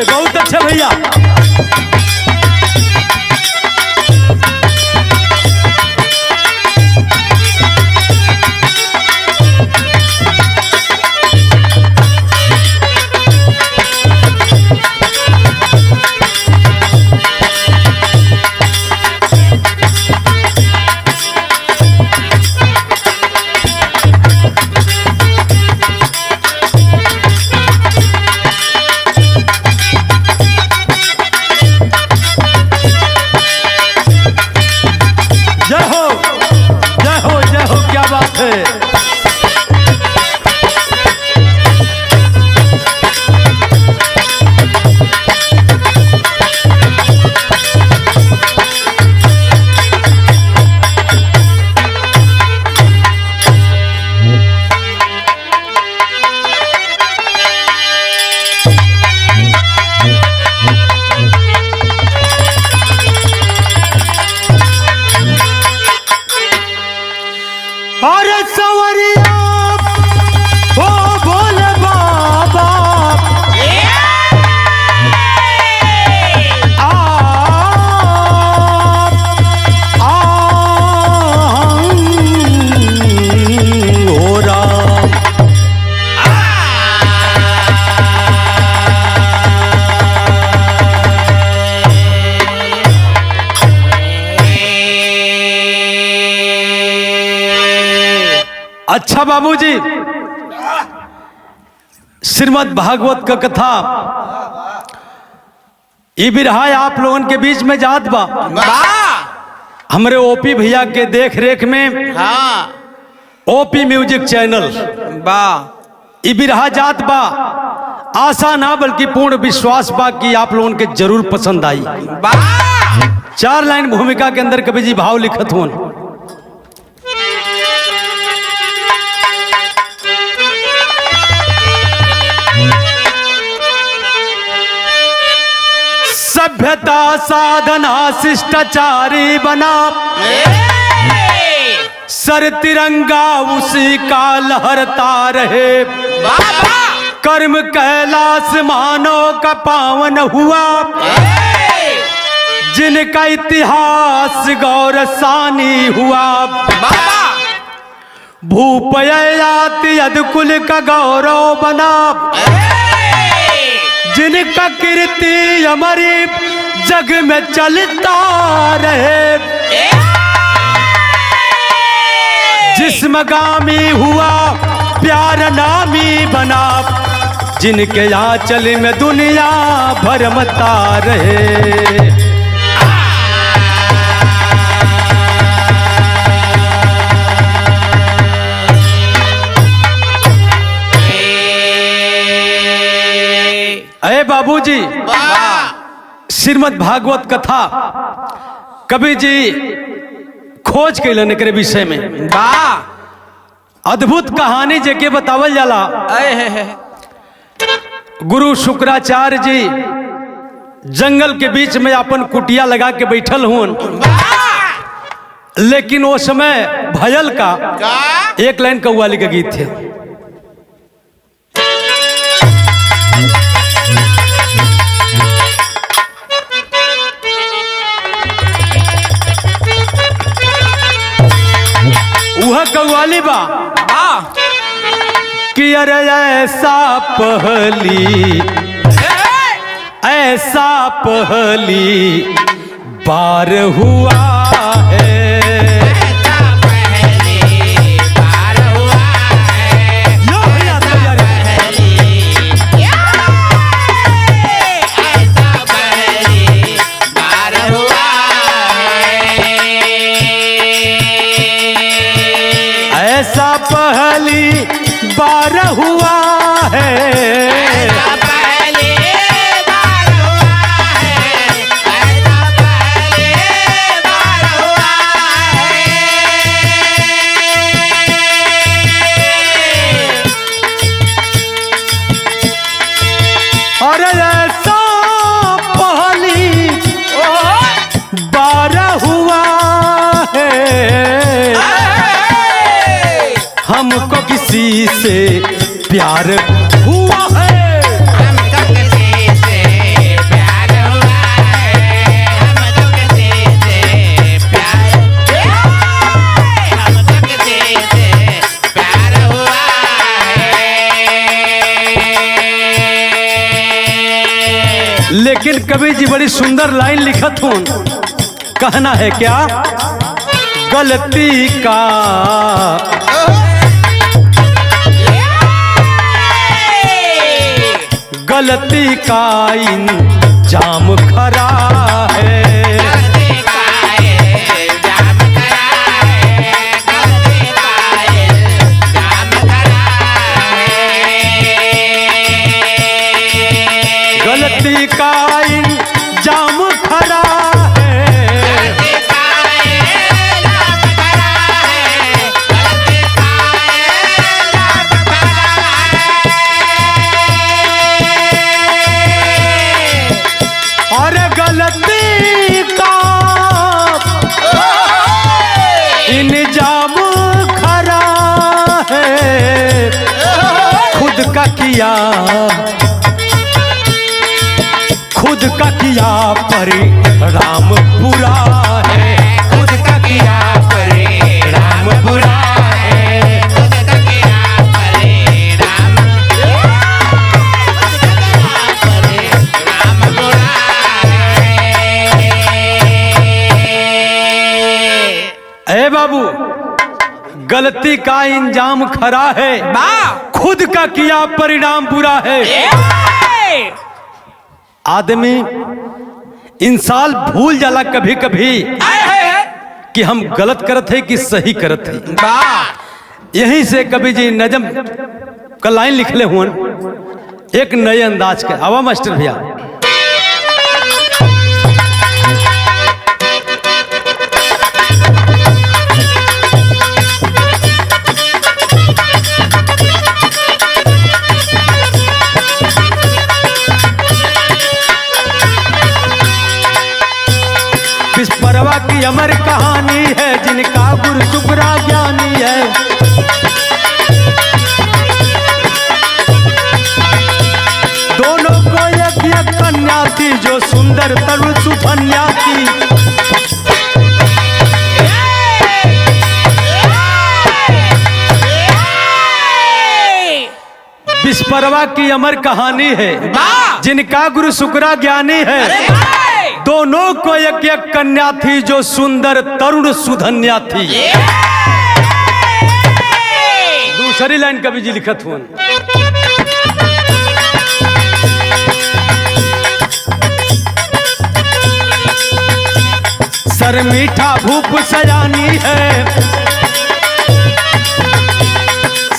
बहुत अच्छे भैया। अच्छा बाबूजी, श्रीमद् भागवत का कथा ये बिरहा आप लोगन के बीच में जात बा हमरे ओपी भैया के देख रेख में। हाँ। ओपी म्यूजिक चैनल बा ये बिरहा जात बा। आशा ना बल्कि पूर्ण विश्वास बा कि आप लोगन के जरूर पसंद आई बा। 4 लाइन भूमिका के अंदर कवि जी भाव लिखत होन। सभ्यता साधना शिष्टाचारी बना, सर तिरंगा उसी का लहरता रहे। कर्म कैलाश मानव का पावन हुआ, जिनका इतिहास गौरवशानी हुआ। भूपयाति यदकुल का गौरव बना, जिनका कीर्ति हमारी जग में चलता रहे। जिस्मगामी हुआ प्यार नामी बना, जिनके आंचल में दुनिया भरमता रहे। अरे बाबूजी, श्रीमद् भागवत कथा कवि जी खोज कैलन एकरे विषय में। अद्भुत कहानी जेके बतावल जाला। गुरु शुक्राचार्य जी जंगल के बीच में अपन कुटिया लगा के बैठल हुन, लेकिन वो समय भयल का एक लाइन कव्वाली का गीत थे। वह कव्वाली बा कि अरे ऐसा पहली बार हुआ है। ऐसा पहली बार हुआ है, ऐसा पहली बार हुआ है, ऐसा पहली बार हुआ है। और ऐसा पहली बार हुआ है, हमको किसी से प्यार हुआ है, हमको किसी से लेकिन कवि जी बड़ी सुंदर लाइन लिखत हूं, कहना है क्या? गलती का गलती का इंजाम खरा है। गलती का इंजाम खरा है। और गलती का इंजाम खरा है। खुद का किया परिणाम बुरा है। खुद का किया परिणाम बुरा है। खुद का किया परिणाम बुरा है। ए बाबू, गलती का इंजाम खरा है, खुद का किया परिणाम बुरा है। आदमी इंसान भूल जाला कभी कभी कि हम गलत करत है कि सही करत है। यहीं से कवि जी नजम का लाइन लिखले हुए एक नए अंदाज के। आवा मास्टर भैया। परवा की अमर कहानी है, जिनका गुरु शुक्रा ज्ञानी है। दोनों को एक कन्या थी, जो सुंदर तरुण सुकन्या थी। विश्वकर्मा की अमर कहानी है, जिनका गुरु शुक्रा ज्ञानी है। दोनों को एक कन्या थी, जो सुंदर तरुण सुधन्या थी। दूसरी लाइन कवि जी लिखत हुआ, सर मीठा भूप सयानी है।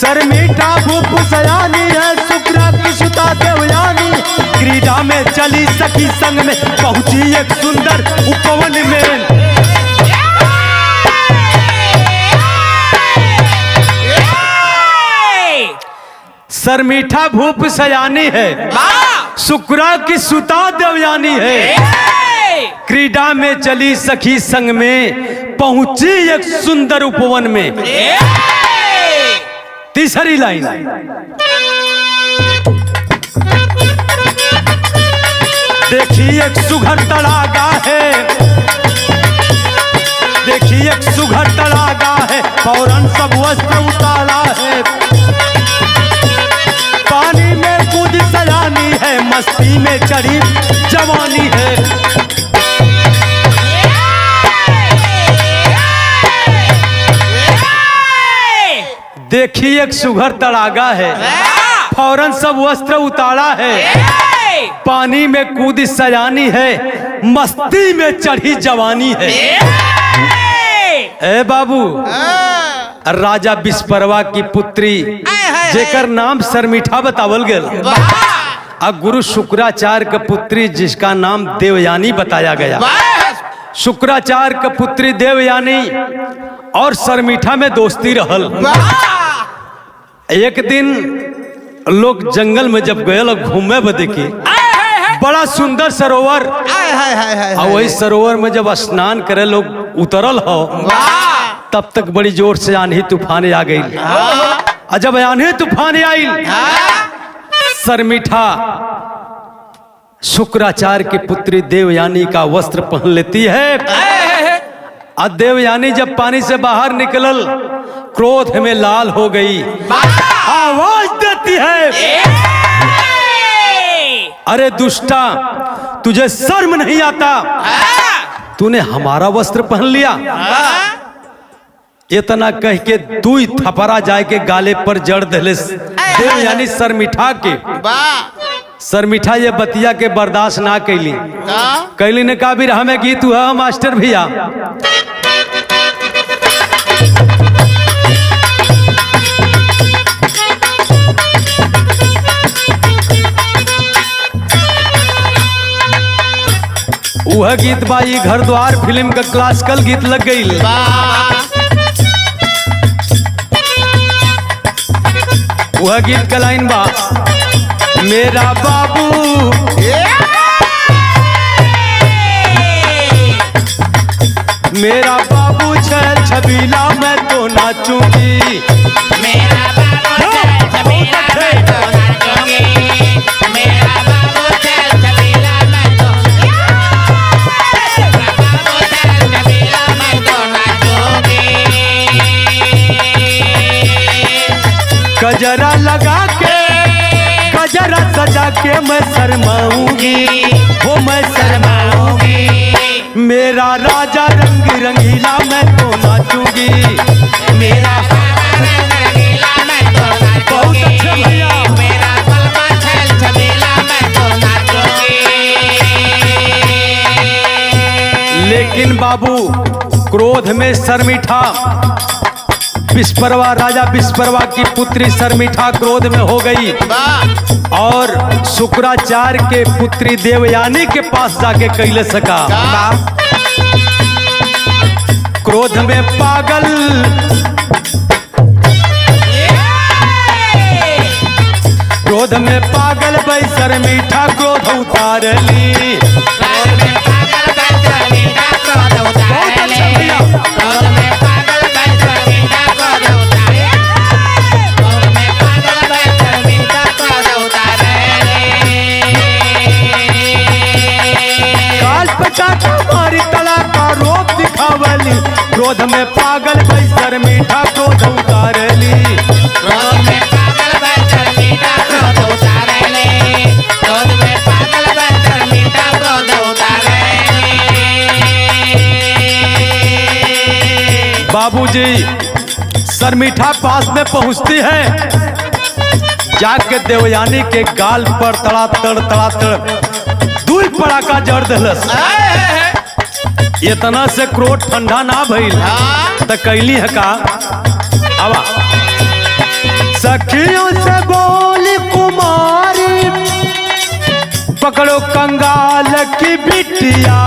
सर मीठा भूप सयानी है, शुक्रा की सुता देवयानी। क्रीड़ा में चली सखी संग में, पहुंची एक सुंदर उपवन में। सर मीठा भूप सयानी है, शुक्रा की सुता देवयानी है। क्रीड़ा में चली सखी संग में, पहुंची एक सुंदर उपवन में। तीसरी लाइन, देखिए एक सुघर तड़ागा है। देखिए एक सुघर तड़ागा है, फौरन सब वस्त्र उतारा है। पानी में कूद सयानी है, मस्ती में चढ़ी जवानी है। देखिए एक सुघर तड़ागा है, फौरन सब वस्त्र उतारा है। पानी में कूदी सयानी है, मस्ती में चढ़ी जवानी है। ए बाबू, राजा विश्वकर्मा की पुत्री, जेकर नाम सरमीठा बतावल गेल, और गुरु शुक्राचार्य का पुत्री, जिसका नाम देवयानी बताया गया। शुक्राचार्य का पुत्री देवयानी और सरमीठा में दोस्ती रहल। एक दिन लोग जंगल में जब गए, लोग घूमे बदे की, बड़ा सुंदर सरोवर, और वही सरोवर में जब स्नान करे लोग उतरल हो, तब तक बड़ी जोर से आंधी तूफान आ गई। और जब आंधी तूफान आई, सरमीठा शुक्राचार्य की पुत्री देवयानी का वस्त्र पहन लेती है। और देवयानी जब पानी से बाहर निकलल, क्रोध में लाल हो गई, आवाज देती है, अरे दुष्टा, तुझे शर्म नहीं आता? तूने हमारा वस्त्र पहन लिया। इतना कह के तू ही थपरा जाए के गाले पर जड़ दहले देव यानी शर्मिठा के। शर्मिठा ये बतिया के बर्दाश्त ना कैली ने कहा भी हमें गीत हुआ मास्टर भैया। वह गीत बाई घर द्वार फिल्म का क्लासिकल गीत लग गई। वह गीत का लाइन बा, मेरा बाबू मेरा बाबू छल छबीला मैं तो नाचूंगी। मेरा बाबू छल छबीला मैं तो नाचूंगी। मेरा बाबू छल छबीला मैं तो गजरा लगा के गजरा सजा के मैं शर्माऊंगी, हो मैं शर्माऊंगी। मेरा राजा रंग रंगीला मैं तो नाचूंगी। मेरा रंगीला मैं तो नाचूंगी। बहुत अच्छा भैया। मेरा बलवा छल छबीला मैं तो नाचूंगी। लेकिन बाबू क्रोध में शर्मिठा विस्परवा राजा विस्परवा की पुत्री शर्मिठा क्रोध में हो गई और शुक्राचार्य के पुत्री देवयानी के पास जाके कैले सका। क्रोध में पागल क्रोध में पागल भाई शर्मिठा क्रोध उतार ली। क्रोध में पागल भाई शर्मिठा क्रोध उतार ली। क्रोध में पागल भाई शर्मिठा क्रोध उतार ली। क्रोध में पागल भाई शर्मिठा क्रोध उतार ली। बाबूजी शर्मिठा पास में पहुंचती है, जाके देवयानी के गाल पर तड़ातड़ दूर पड़ाका जड़ दहलस। इतना से क्रोध ठंडा ना भइल त कैली है का, आवा सखियों से बोली कुमारी पकड़ो कंगाल की बिटिया।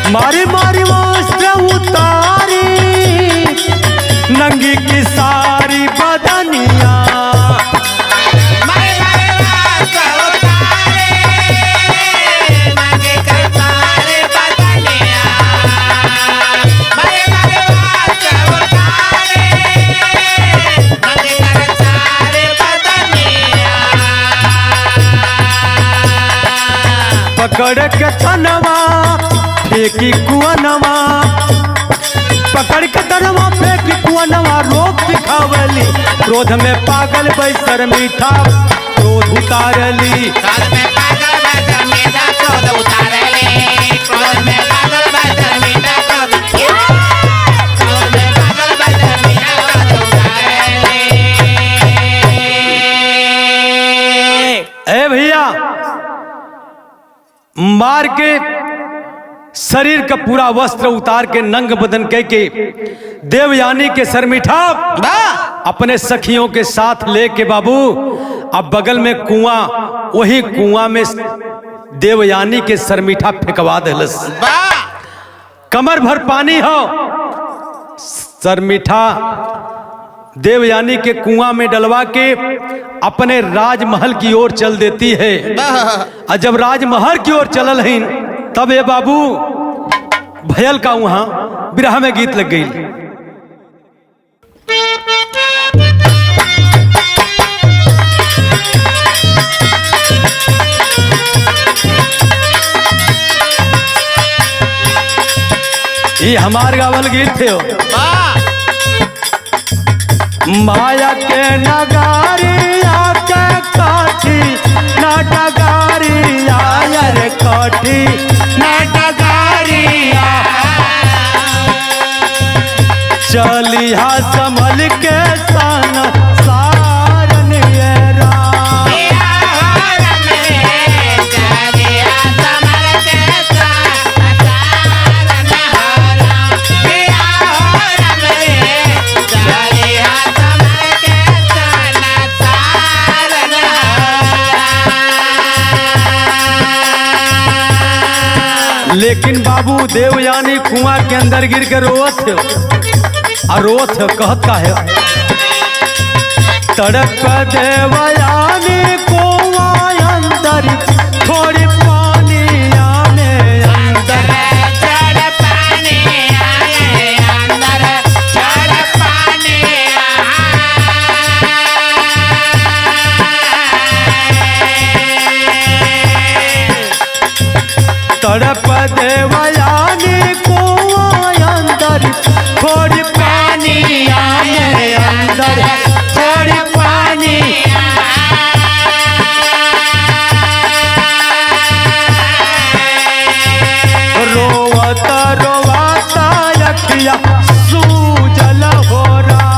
मारी मारी वस्त्र उतारी नंगी की सारी बदनिया। मारी मारी वस्त्र उतारी नंगी की सारी बदनिया। मारी मारी वस्त्र उतारी नंगी की सारी बदनिया। पकड़ के तनवा फेंकी कुआनवा, पकड़ के तनवा फेंकी कुआनवा रोक दिखावली। क्रोध में पागल भाई शर्मिठा क्रोध उतारली। क्रोध में पागल भाई शर्मिठा क्रोध उतारली। क्रोध में पागल भाई शर्मिठा क्रोध में पागल भाई शर्मिठा क्रोध उतारली। ए भैया मार के शरीर का पूरा वस्त्र उतार के नंग बदन कह के देवयानी के शर्मिठा अपने सखियों के साथ लेके बाबू अब बगल में कुआं, वही कुआं में देवयानी के शर्मिठा फेंकवा दहलस। कमर भर पानी हो, शर्मिठा देवयानी के कुआं में डलवा के अपने राजमहल की ओर चल देती है। और जब राजमहल की ओर चलल है तब ये बाबू भयल का वहां बिरहा में गीत लग गई। ये हमार गावल गीत थे। माया के नगारिया के काठी नाटगारिया रे काठी नाटगारिया चलिया संभल के सन सारन ये लेकिन बाबू देवयानी कुआं के अंदर गिर के रोवत थे और रोवत थे कहत का है तड़प देवयानी कुआं अंदर थोड़ी पानी आने अंदर पानी आए अंदर पानी तड़प देवयानी कुआं अंदर थोड़ी पानी आने अंदर थोड़ी पानी रोवता रोवता अखिया सूजल हो रहा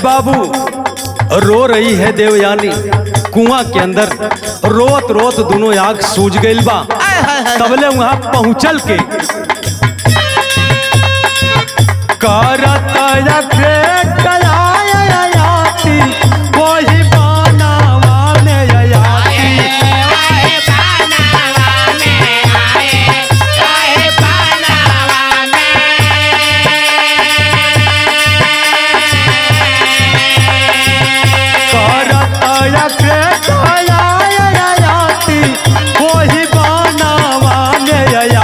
बाबू रो रही है देवयानी कुआं के अंदर रोत रोत दोनों आंख सूज गइल बा। तबले वहां पहुंचल के करत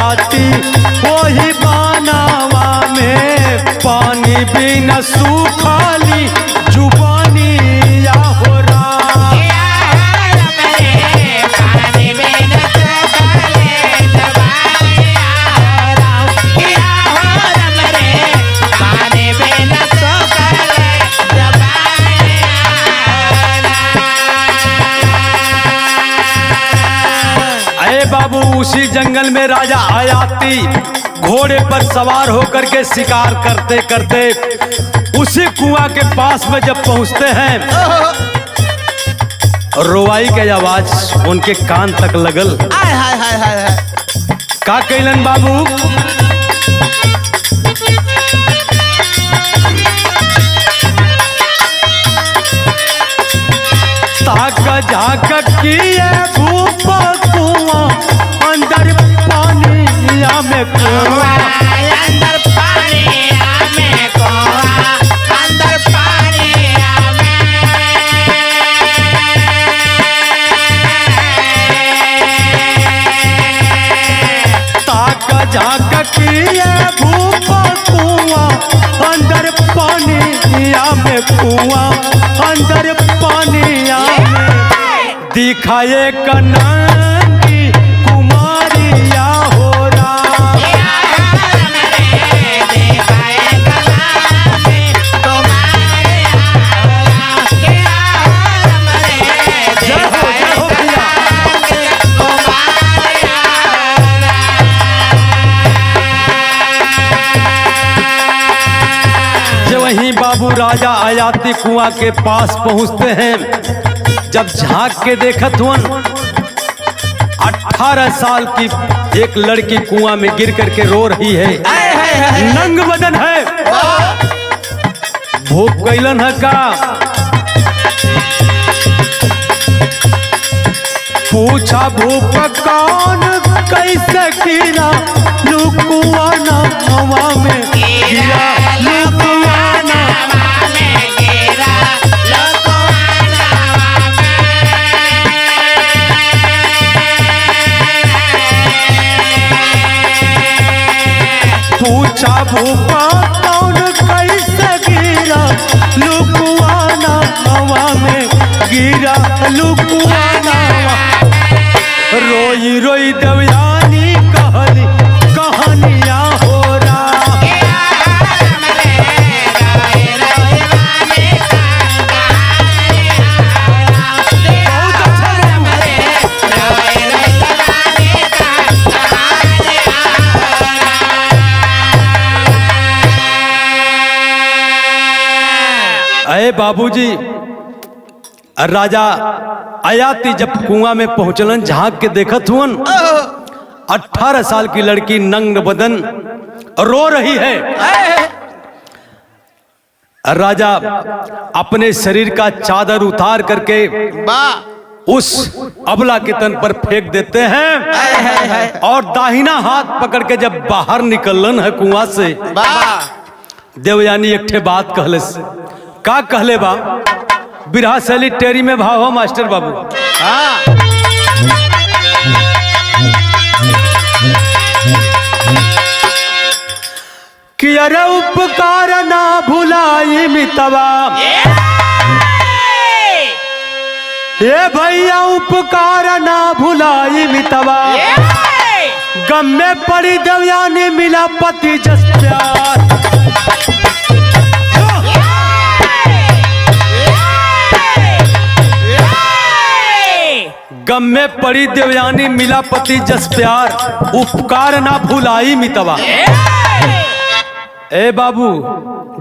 वही बनावा में बिना सूखाली जुबानी या हो अरे बाबू उसी जंगल में राजा आयाती घोड़े पर सवार होकर के शिकार करते करते उसी कुआं के पास में जब पहुंचते हैं रोवाई के आवाज उनके कान तक लगल। का कैलन बाबू ताक झाक किए भूप कुआं अंदर पानी में कुआं अंदर पानी में कुआं अंदर पानी ताक झाक किए भूप कुआं अंदर पानी में कुआं अंदर पानी में दिखाए कन्हैया कुमारिया हो वहीं बाबू राजा आयाती कुआं के पास पहुंचते हैं। जब झांक के देखत हुआ 18 साल की एक लड़की कुआं में गिर करके रो रही है, नंग बदन है, भूख कैलन है का पूछा भूख कौन कैसे गिरा लुकुआना हवा में गिरा लुकुआना हवा में गिरा लुकुआना हवा में भूपा कौन कैसे गिरा लुकुआना हवा में गिरा लुकुआना रोई रोई देवयानी कहली कहानियां हो रहा अरे बाबूजी राजा आयाती जब कुआं में पहुंचलन झांक के देखत हुअन 18 साल की लड़की नंग बदन रो रही है। राजा अपने शरीर का चादर उतार करके उस अबला के तन पर फेंक देते हैं और दाहिना हाथ पकड़ के जब बाहर निकलन है कुआं से देवयानी एक ठे बात कहले का कहले बा बिरहा शैली टेरी में भाव हो मास्टर बाबू। कि अरे उपकार ना भुलाई मितवा ये भैया उपकार ना भुलाई मितवा गम में पड़ी देवयानी मिला पति जस प्यार गम में पड़ी देवयानी मिला पति जस प्यार उपकार ना भुलाई मितवा। ए बाबू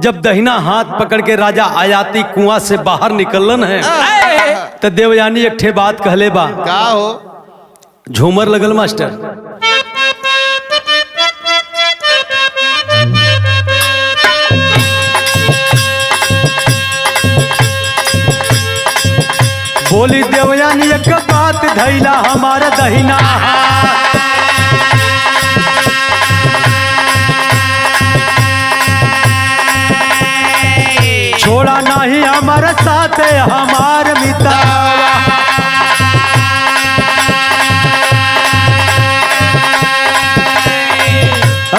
जब दहिना हाथ पकड़ के राजा आयाती कुआं से बाहर निकलन है तो देवयानी एक ठे बात कहले बा का हो झूमर लगल मास्टर बोली देवयानी एक बात धैला हमारा दहिना छोड़ा नहीं हमारे साथ हमार मितावा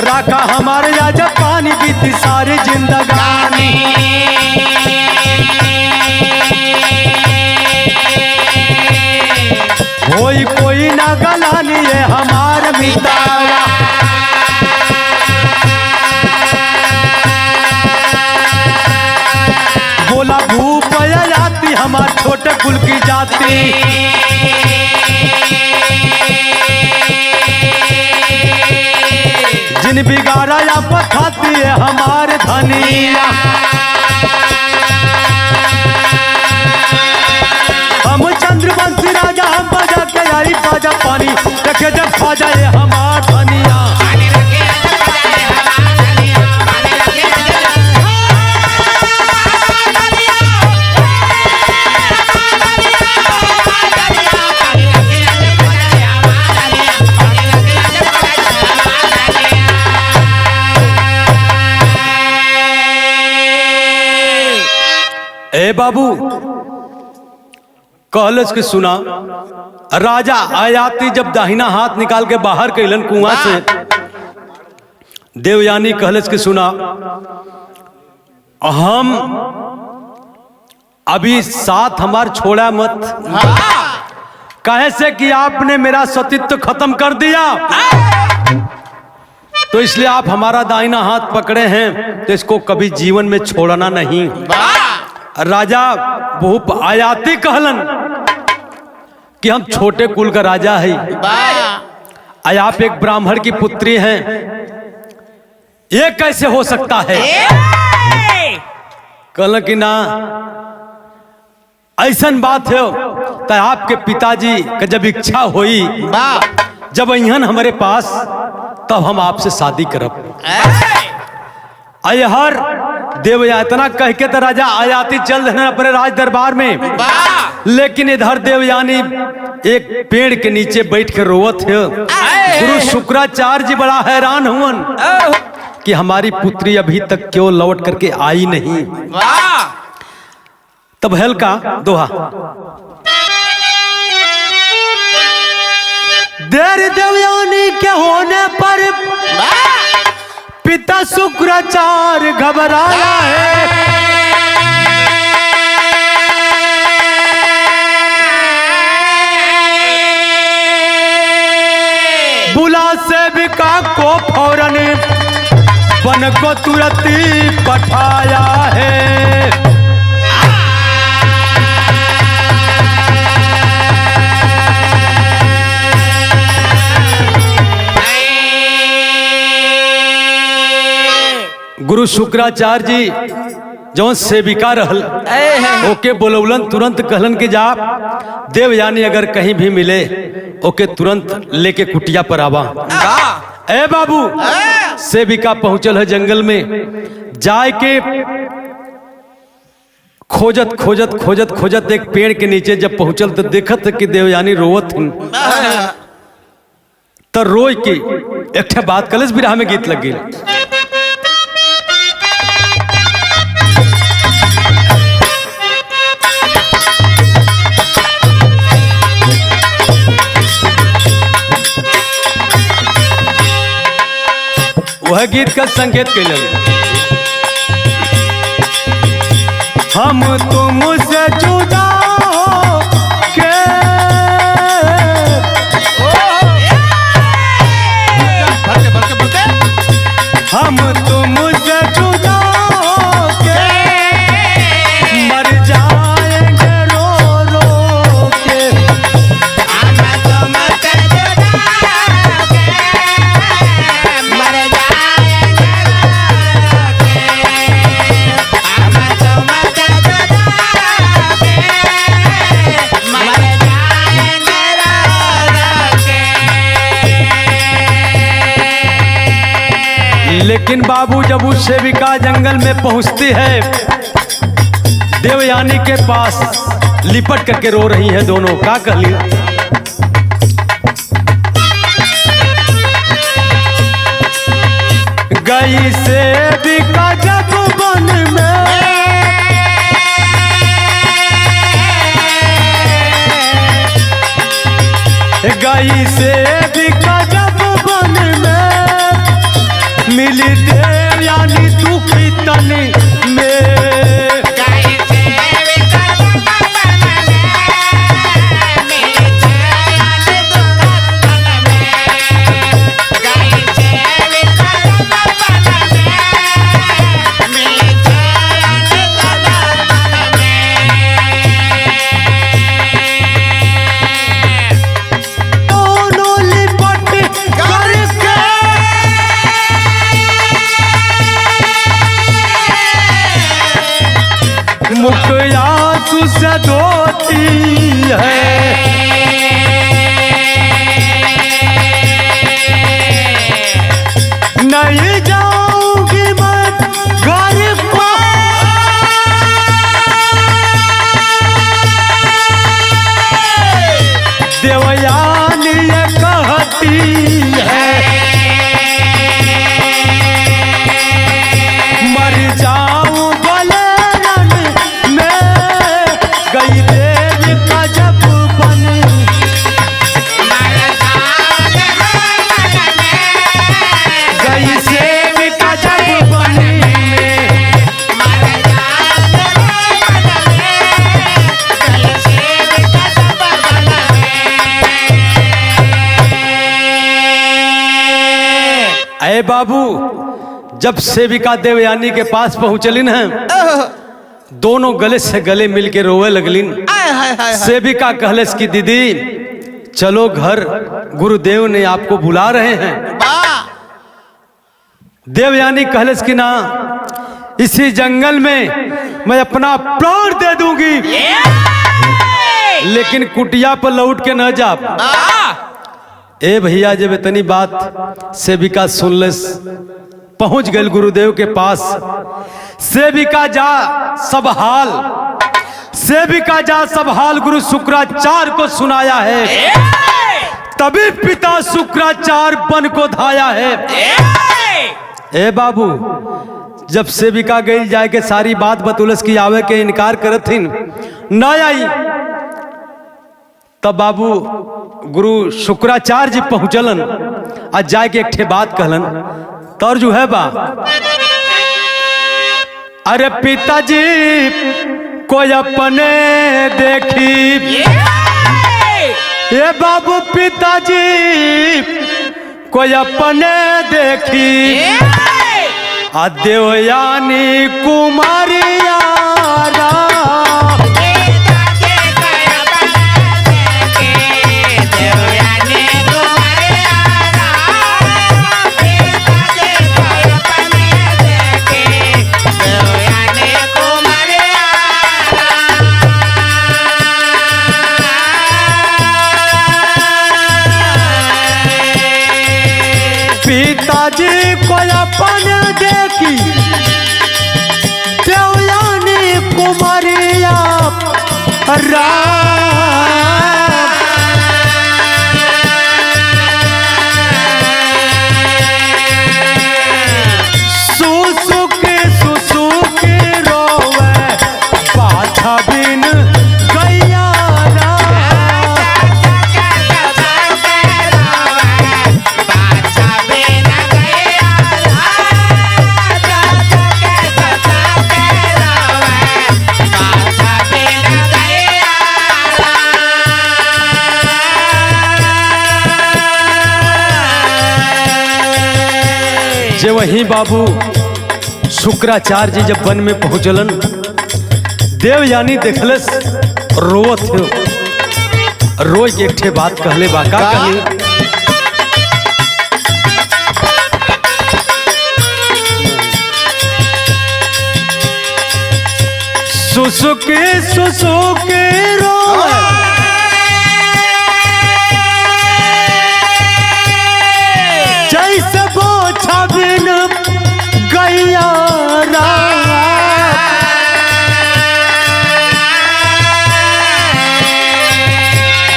राखा हमारे आज पानी बीती सारी जिंदगानी कोई ना गलानी है हमार मितावा बोला भूप आती हमार छोटे कुल की जाती जिन बिगाड़ा या पठाती है हमार धनिया हम चंद्रवंशी राजा हम बजा के आई बाजा पानी रखे जब खा जाए हमार धनिया ए बाबू कहलस के सुना राजा आयाती जब दाहिना हाथ निकाल के बाहर कैलन कुआं से देवयानी कहलस के सुना हम अभी साथ हमार छोड़ा मत कहे से कि आपने मेरा सतीत्व खत्म कर दिया तो इसलिए आप हमारा दाहिना हाथ पकड़े हैं तो इसको कभी जीवन में छोड़ना नहीं। राजा भूप आयाती कहलन कि हम छोटे कुल का राजा है आप एक ब्राह्मण की पुत्री हैं ये कैसे हो सकता है कहलन कि ना ऐसन बात है तो आपके पिताजी का जब इच्छा हुई जब अहन हमारे पास तब हम आपसे शादी करब हर देवया इतना कह के तो राजा आयाती चल रहे अपने राज दरबार में लेकिन इधर देवयानी एक पेड़ के नीचे बैठ के रोवत है। गुरु शुक्राचार्य जी बड़ा हैरान हुवन कि हमारी पुत्री अभी तक क्यों लौट करके आई नहीं। तब हेल का दोहा देर देवयानी के होने पर पिता शुक्राचार्य घबराया है। बुला सेविका को फौरन वन को तुरंत पठाया है। गुरु शुक्राचार्य जी जो सेविका रहल ओके बोलौलन, तुरंत कहलन कि जा देवयानी अगर कहीं भी मिले ओके तुरंत लेके कुटिया पर आवा। ए बाबू, सेविका पहुंचल है जंगल में, जाए के खोजत खोजत खोजत खोजत एक पेड़ के नीचे जब पहुंचल तो देखत कि देवयानी रोवत तो रोई की एक बात कलश बिरहा में गीत लग गई। वह गीत का संकेत कैलन, हम तुमसे जुदा हो के हम तुमसे जुदा हो के मर जाएंगे रो रो के। लेकिन बाबू जब उस सेविका जंगल में पहुंचती है, देवयानी के पास लिपट करके रो रही है दोनों। का कहली, गई सेविका जब वन में, गई सेविका जब वन में, मिली देवयानी दुखी तन में। मुखयासु से धोती है, नहीं जाऊंगी मैं घर को, देवयानी ये कहती है, मर जाऊं गई देविका जब बनी, गई सेविका जब बनी में। अरे बाबू, जब सेविका देवयानी के पास पहुंचलिन है, दोनों गले से गले मिलके रोवे लगलिन। सेविका कहलस की दीदी चलो घर, गुरुदेव ने आपको बुला रहे हैं। देवयानी कहलस की ना, इसी जंगल में मैं अपना प्राण दे दूंगी, लेकिन कुटिया पर लौट के न जा। ए भैया, जब इतनी बात सेविका सुनलस, पहुंच गए गुरुदेव के पास। सेविका जा सब हाल, सेविका जा सब हाल गुरु शुक्राचार्य को सुनाया है। तभी पिता शुक्राचार्य वन को धाया है। ए बाबू, जब सेविका गई जाए के सारी बात बतौलस की आवे के इनकार करथिन, न आई। तब बाबू गुरु शुक्राचार्य जी पहुंचलन, आज जाए के एक ठे बात कहलन। तर्जु है बा। अरे पिताजी कोई अपने देखी, ये बाबू पिताजी कोई अपने देखी, देवयानी कुमारिया पिताजी को अपने देखी, देवयानी कुमारिया सुसुकी रोवे बाछा बिन गैया जे वही बाबू शुक्राचार्य जी जब वन में पहुंचलन, देवयानी देखलस रोवत थे, रोज एक ठे बात कहले बाका कहले, सुसुकी रोवे जैसे बोझा बिन गैया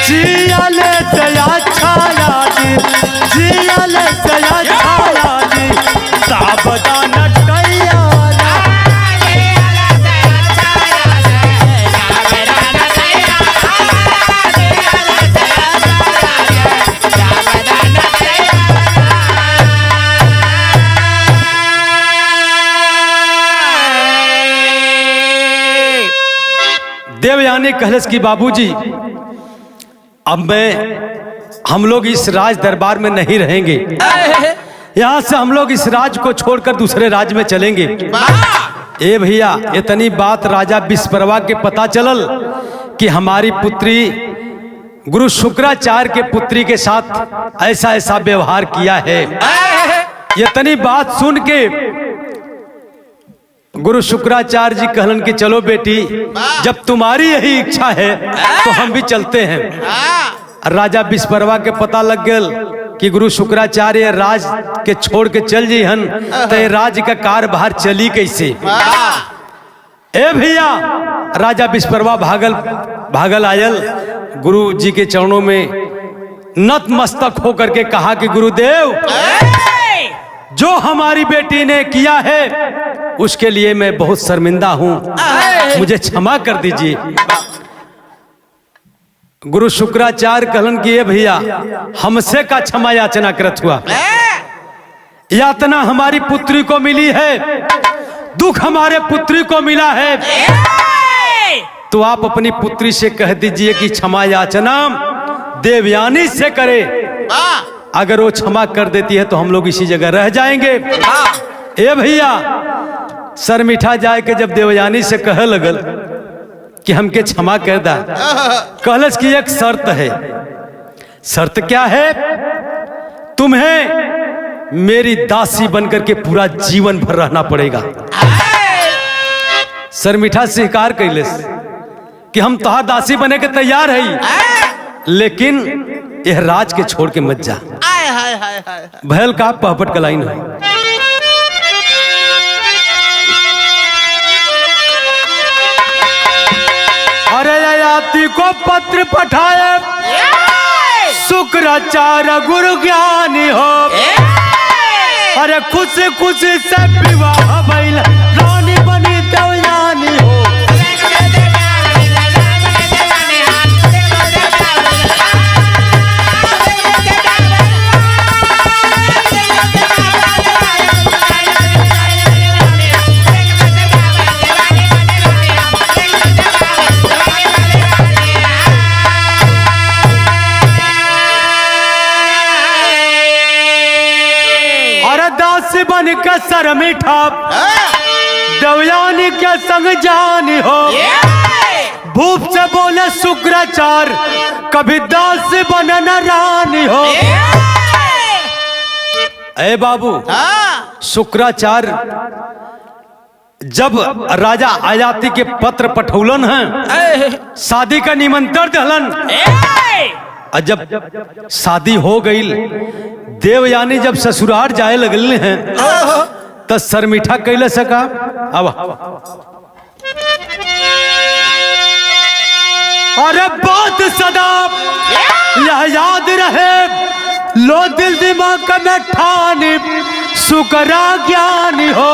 जियाले दया छाया जी, जियाले दया छाया जी, सावधान गैया देवयानी कहलस कि बाबूजी अब हम लोग इस राज दरबार में नहीं रहेंगे, यहाँ से हम लोग इस राज को छोड़कर दूसरे राज्य में चलेंगे। ए भैया इतनी बात राजा विस्परवा के पता चलल कि हमारी पुत्री गुरु शुक्राचार्य के पुत्री के साथ ऐसा ऐसा व्यवहार किया है। इतनी बात सुन के गुरु शुक्राचार्य जी कहलन कि चलो बेटी, जब तुम्हारी यही इच्छा है तो हम भी चलते हैं। राजा विस्परवा के पता लग गल कि गुरु शुक्राचार्य राज के छोड़ के चल जी हन, तो राज का कारभार चली कैसे। ए भैया राजा विस्परवा भागल आयल गुरु जी के चरणों में नतमस्तक होकर के कहा कि गुरुदेव, जो हमारी बेटी ने किया है उसके लिए मैं बहुत शर्मिंदा हूं, मुझे क्षमा कर दीजिए। गुरु शुक्राचार्य कहलन कि ये भैया हमसे का क्षमा याचना करत हुआ, यातना हमारी पुत्री को मिली है, दुख हमारे पुत्री को मिला है, तो आप अपनी पुत्री से कह दीजिए कि क्षमा याचना देवयानी से करे। अगर वो क्षमा कर देती है तो हम लोग इसी जगह रह जाएंगे। ए भैया सर मिठा जाए के जब देवयानी से कह लगल कि हमके क्षमा कर दा, कहलस कि एक शर्त है। शर्त क्या है? तुम्हें मेरी दासी बनकर के पूरा जीवन भर रहना पड़ेगा। सर मिठा स्वीकार कैलस कि हम तोहार दासी बने के तैयार है, लेकिन यह राज के छोड़ के मत जा। भैल का पहपट का लाइन है। अरे याति को पत्र पठाए, शुक्राचार्य गुरु ज्ञानी हो, अरे खुशी खुशी से विवाह भइल, रानी बनी देवयानी हो। बन के सर मीठा देवयानी के संग जानी हो। भूप से बोले शुक्राचार्य कभी दास बन न रानी हो। ए बाबू शुक्राचार्य जब राजा आयाति के पत्र पठौलन हैं, शादी का निमंत्रण दहलन। और जब शादी हो गई, देवयानी जब ससुराल जाए लगल हैं तो सर मीठा कैले सका। अब अरे बात सदा यह याद रहे, लो दिल दिमाग में ठानी शुक्रा ज्ञानी हो।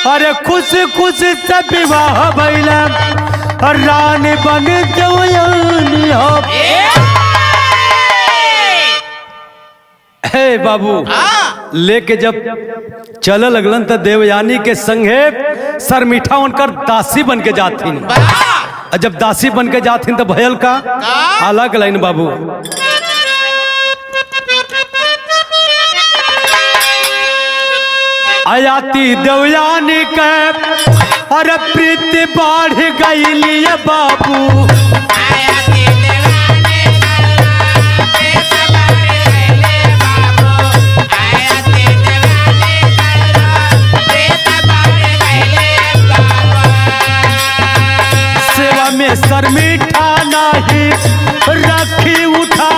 अरे खुश खुश से विवाह भइला रानी बन देवयानी हो। हे बाबू लेके जब चल लगलन तो देवयानी के संगे सर मीठा उनकर दासी बन के जाथिन। जब दासी बन के जाथिन तो भयल का अलग लाइन बाबू। आयाति देवयानी के अरे प्रीति बढ़ गई बाबू। सेवा में सर मीठा नहीं रखी उठा।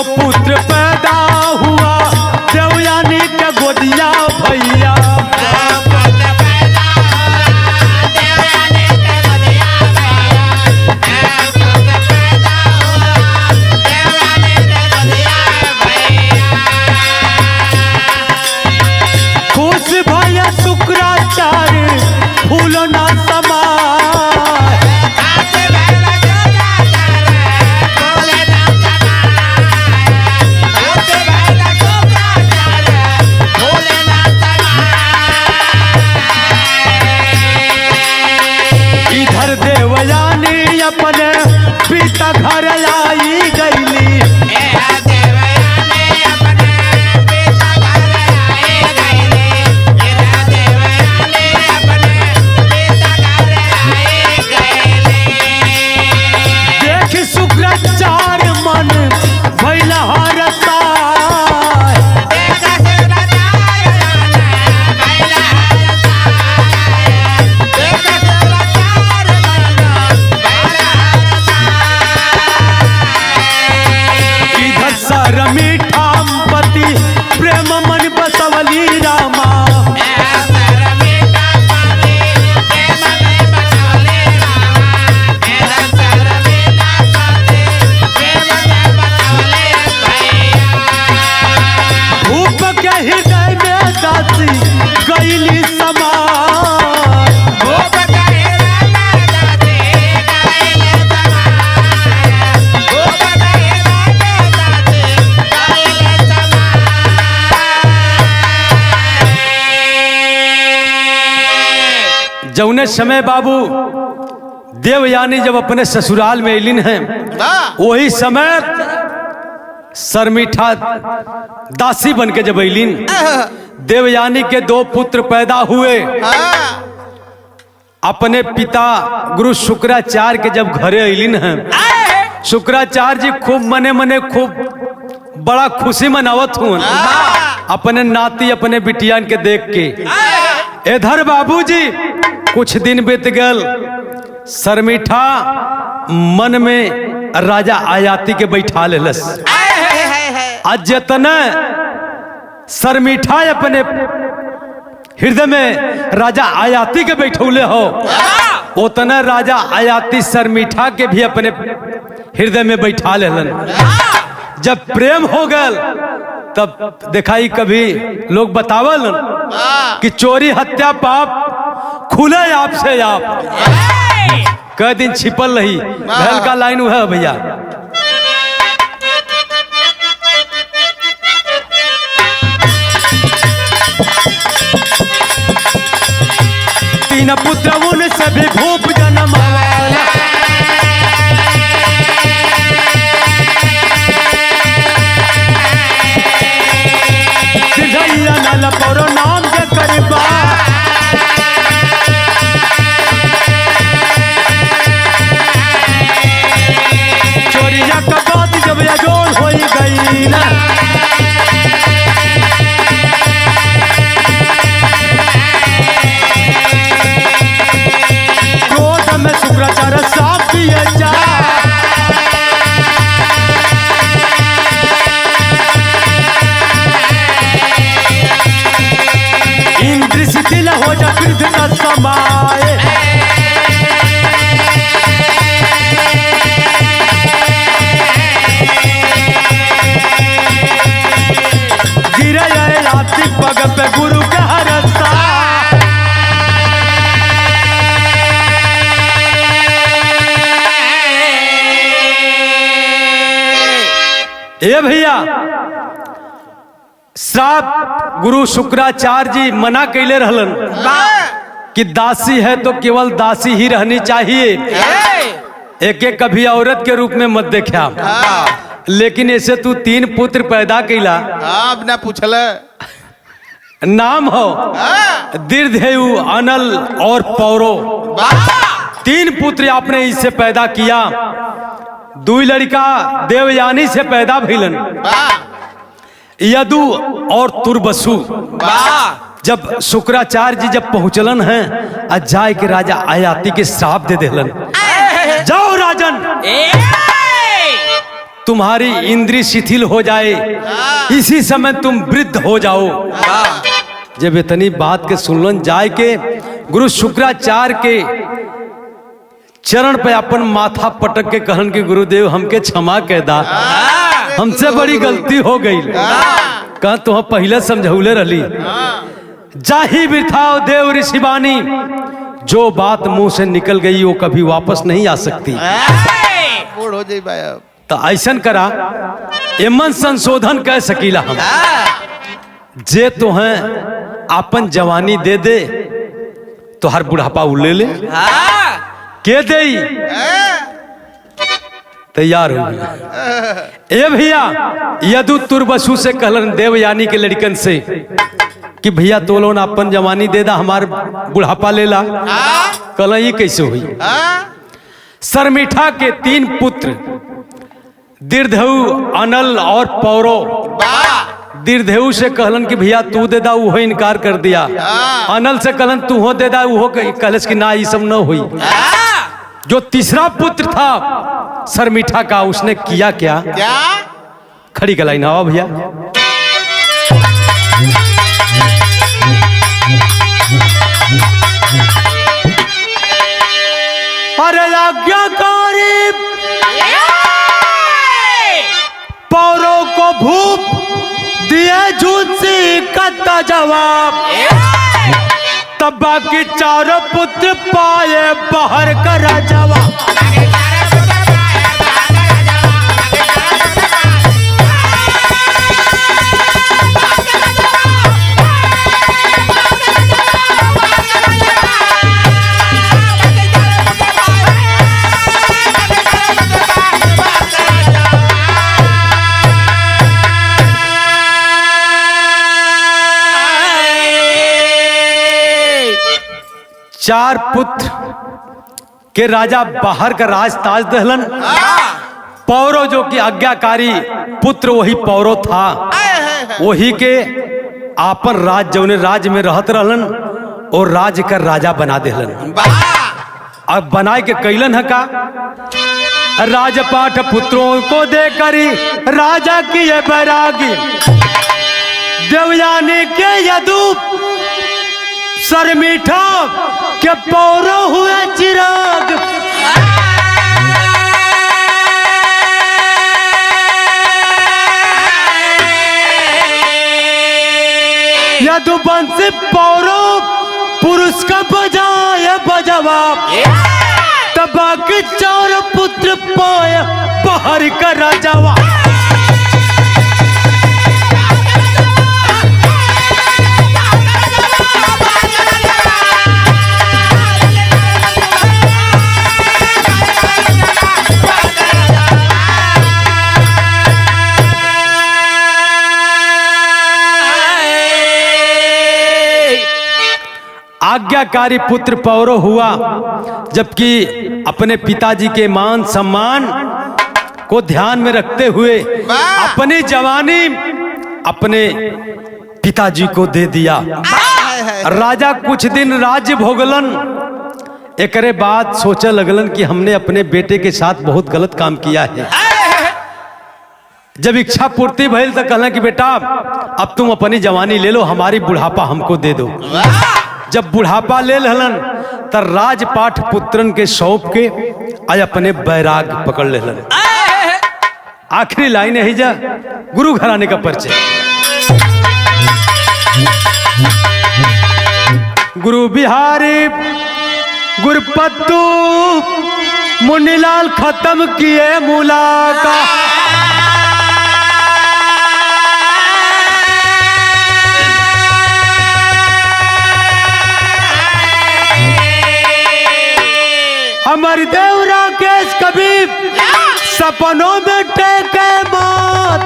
पुत्र पैदा हुआ देवयानी के गोदिया भैया। खुश भैया शुक्राचार्य फूल ना समा। इधर देवयानी अपने पिता घर आई गईली। देख शुक्राचार्य मन भइल हरता। इधर सर मीठा पति प्रेम मन बसवली रामा। भूप के हृदय में दासी गईली समा। जौने समय बाबू देवयानी जब अपने ससुराल में अलिन हैं, वही समय सर मीठा दासी बन के जब अलिन, देवयानी के 2 पुत्र पैदा हुए। अपने पिता गुरु शुक्राचार्य के जब घरे अलिन हैं, शुक्राचार्य जी खूब मने मने खूब बड़ा खुशी मनावत हुए अपने नाती अपने बिटियान के देख के। इधर बाबूजी कुछ दिन बीत गल, सर मीठा मन में राजा आयाति के बैठा लेलस। आज जतने सर मीठा अपने हृदय में राजा आयाति के बैठौले हो, उतना राजा आयाति सर मीठा के भी अपने हृदय में बैठा लेलन। जब प्रेम हो गल तब दिखाई कभी लोग बतावल कि चोरी हत्या पाप खुले आप से आप कई दिन छिपल रही। भैल का लाइन है भैया। तीन पुत्र उनसे भी भूप जन्माया। सिरैया नल पौरो नाम के करीबा, चोरिया का बात जब अजोड़ हो गई ना, क्रोध में शुक्राचार्य साफ किए जा, इंद्र शिथिल हो जा कृत का समाए, गिरे जाए रात्रि पग पे गुरु का हरसा। ए भैया श्राप गुरु शुक्राचार्य जी मना कैले रहलन कि दासी है तो केवल दासी ही रहनी चाहिए, एक एक कभी औरत के रूप में मत देखा। लेकिन ऐसे तू 3 पुत्र पैदा कैला, ना पूछल नाम हो दीर्घेयु, अनल और पौरो, 3 पुत्र आपने इससे पैदा किया। 2 लड़का देवयानी से पैदा भइलन, यदु और तुर्बसु। जब शुक्राचार्य जी जब पहुंचलन हैं अजाय के राजा आयाति के श्राप दे देलन, जाओ राजन तुम्हारी इंद्री शिथिल हो जाए, इसी समय तुम वृद्ध हो जाओ। जब इतनी बात के सुनलन जाय के गुरु शुक्राचार्य के चरण पे अपन माथा पटक के कहन कि गुरुदेव हमके क्षमा कह दा, हमसे बड़ी गलती हो गई। कहा तुम पहले समझौले रही, जाही बिरथाओ देव ऋषिवानी, जो बात मुंह से निकल गई वो कभी वापस नहीं आ सकती। हो जाई भाई तो ऐसा करा एमन संशोधन कह सकीला हम, जे तो हैं अपन जवानी दे दे तो हर बुढ़ापा उ ले ले, के दे तैयार हो गया। ए भैया यदु तुर्बसु से कहलन देवयानी के लड़कन से कि भैया तो लोन अपन जवानी दे दा, हमार बुढ़ापा ले ला। कहला ये कैसे हुई? सरमीठा के 3 पुत्र दीर्घेयु, अनल और पौरो, दीर्घेयु से कहलन कि भैया तू दे दा, वो इनकार कर दिया। अनल से कहलन तू हो दे दा, वो कहलस कि ना ये सब न हुई। जो तीसरा पुत्र था सरमीठा का, उसने किया क्या? खड़ी कलाई ना भैया। अरे आज्ञाकारी पौरों को भूप दिए झूठी का जवाब, तब बाकी 4 पुत्र पाए बाहर का जवाब। चार पुत्र के राजा बाहर का राज ताज दहलन। पौरो जो कि आज्ञाकारी पुत्र वही पौरो था, वही के आपन राज जौने राज में रहत रहलन और राज का राजा बना देहलन। अब बनाए के कैलन है का? राजपाट पुत्रों को देकरी राजा की ये बैरागी, देवयानी के यदु सरमीठा के पौरो हुए चिराग। यदुवंशी पौरो पुरुष का बजाय बजवाब, तब बाकी 4 पुत्र पाए बाहर का राजावा। आज्ञाकारी पुत्र पौरो हुआ, जबकि अपने पिताजी के मान सम्मान को ध्यान में रखते हुए अपनी जवानी अपने पिताजी को दे दिया। राजा कुछ दिन राज्य भोगलन, एकरे बाद सोचा लगलन कि हमने अपने बेटे के साथ बहुत गलत काम किया है। जब इच्छा पूर्ति भइल तो कहला कि बेटा अब तुम अपनी जवानी ले लो, हमारी बुढ़ापा हमको दे दो। जब बुढ़ापा ले लहलन तब राजपाठ पुत्रन के सौंप के आज अपने बैराग पकड़ लेलन। आखिरी लाइन है जा गुरु घराने का परिचय। गुरु बिहारी गुरपत्तू मुन्नीलाल खत्म किए मुलाकात। अमर देवरा केस कभी सपनों में टेके मौत।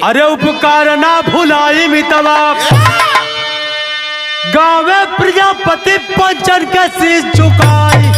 अरे उपकार ना भुलाई मितवा, गावे प्रजापति पंचन के शीश झुकाई।